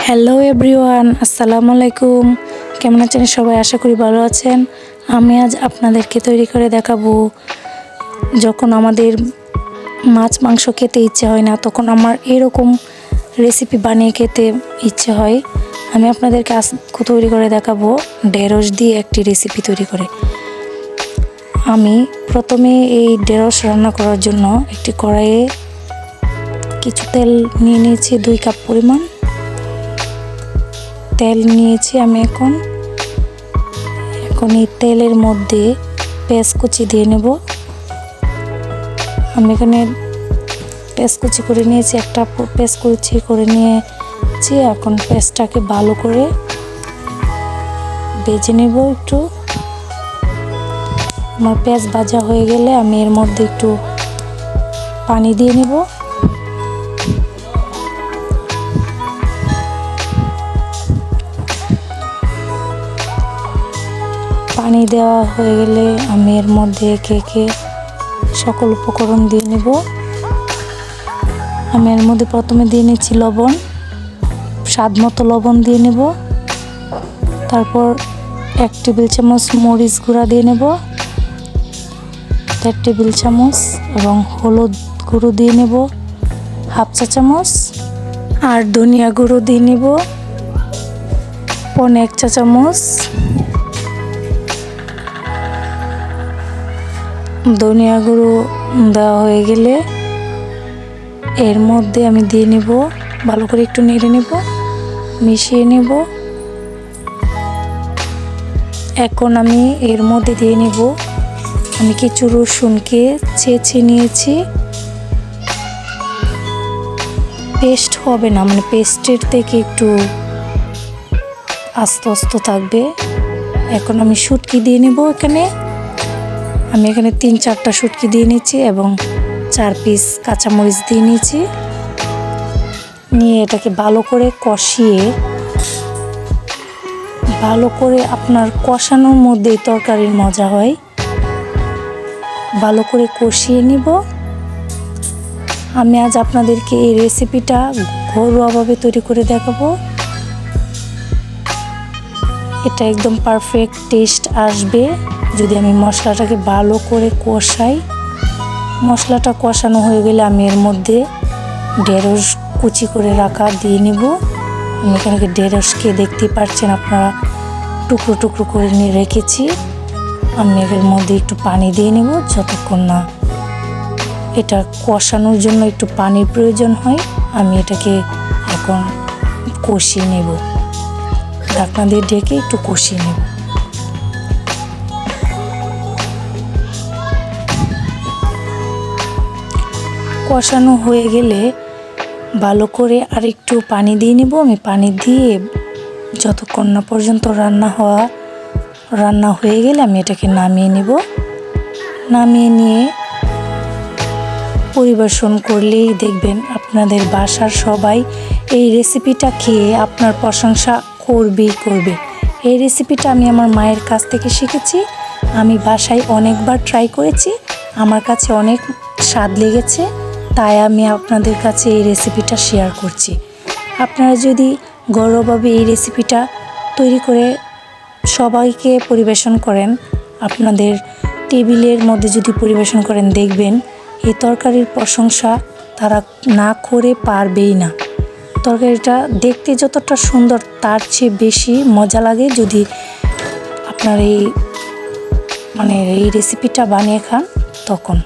Hello everyone, আসসালামু আলাইকুম। কেমন আছেন সবাই? আশা করি ভালো আছেন। আমি আজ আপনাদেরকে তৈরি করে দেখাবো, যখন আমাদের মাছ মাংস খেতে ইচ্ছে হয় না, তখন আমার এরকম রেসিপি বানিয়ে খেতে ইচ্ছে হয়। আমি আপনাদেরকে আজ তৈরি করে দেখাবো ঢেঁড়স দিয়ে একটি রেসিপি তৈরি করে। আমি প্রথমে এই ঢেঁড়স রান্না করার জন্য একটি কড়াইয়ে কিছু তেল নিয়ে নিয়েছি, 2 কাপ পরিমাণ তেল নিয়েছি। আমি এখন এই তেলের মধ্যে পেঁয়াজ কুচি দিয়ে নেব। আমি এখানে পেঁয়াজ কুচি করে নিয়েছি, একটা পেঁয়াজ কুচি করে নিয়েছি। এখন পেঁয়াজটাকে ভালো করে ভেজে নেব একটু। আমার পেঁয়াজ ভাজা হয়ে গেলে আমি এর মধ্যে একটু পানি দিয়ে নেব। পানি দেওয়া হয়ে গেলে আমি এর মধ্যে একে সকল উপকরণ দিয়ে নেব। আমি এর মধ্যে প্রথমে দিয়ে নিচ্ছি লবণ, স্বাদ মতো লবণ দিয়ে নেব। তারপর 1 টেবিল চামচ মরিচ গুঁড়া দিয়ে নেব, 1 টেবিল চামচ, এবং হলুদ গুঁড়ো দিয়ে নেব 1/2 চা চামচ, আর ধনিয়া গুঁড়ো দিয়ে নেব 1 চা চামচ। ধনিয়া গুঁড়ো দেওয়া হয়ে গেলে এর মধ্যে আমি দিয়ে নেব, ভালো করে একটু নেড়ে নেব, মিশিয়ে নেব। এখন আমি এর মধ্যে দিয়ে নেব, আমি কিছু রসুনকে ছেঁচে নিয়েছি। পেস্ট হবে না, মানে পেস্টের থেকে একটু আস্তে আস্তে থাকবে। এখন আমি শুটকি দিয়ে নেব। আমি এখানে 3-4টা শুটকি দিয়ে নিচ্ছি এবং 4 পিস কাঁচামরিচ দিয়ে নিয়েছি। নিয়ে এটাকে ভালো করে কষিয়ে, ভালো করে আপনার কষানোর মধ্যেই তরকারির মজা হয়। ভালো করে কষিয়ে নিব। আমি আজ আপনাদেরকে এই রেসিপিটা ঘরোয়াভাবে তৈরি করে দেখাবো। এটা একদম পারফেক্ট টেস্ট আসবে যদি আমি মশলাটাকে ভালো করে কষাই। মশলাটা কষানো হয়ে গেলে আমি এর মধ্যে ঢেঁড়স কুচি করে রাখা দিয়ে নেব। আমি এখানে ঢেঁড়সকে দেখতে পাচ্ছেন আপনারা, টুকরো টুকরো করে নিয়ে রেখেছি। আমি এর মধ্যে একটু পানি দিয়ে নেব, যতক্ষণ না এটা কষানোর জন্য একটু পানির প্রয়োজন হয়। আমি এটাকে এখন কষিয়ে নেব, ঢাকনা দিয়ে ঢেকে একটু কষিয়ে নেব। কষানো হয়ে গেলে ভালো করে আর একটু পানি দিয়ে নেব। আমি পানি দিয়ে যতক্ষণ না পর্যন্ত রান্না হয়ে গেলে আমি এটাকে নামিয়ে নেব। নামিয়ে নিয়ে পরিবেশন করলেই দেখবেন আপনাদের বাসার সবাই এই রেসিপিটা খেয়ে আপনার প্রশংসা করবে। এই রেসিপিটা আমি আমার মায়ের কাছ থেকে শিখেছি। আমি বাসায় অনেকবার ট্রাই করেছি, আমার কাছে অনেক স্বাদ লেগেছে, তাই আমি আপনাদের কাছে এই রেসিপিটা শেয়ার করছি। আপনারা যদি ঘরোয়াভাবে এই রেসিপিটা তৈরি করে সবাইকে পরিবেশন করেন, আপনাদের টেবিলের মধ্যে যদি পরিবেশন করেন, দেখবেন এই তরকারির প্রশংসা তারা না করে পারবেই না। তরকারিটা দেখতে যতটা সুন্দর, তার চেয়ে বেশি মজা লাগে যদি আপনার এই রেসিপিটা বানিয়ে খান তখন।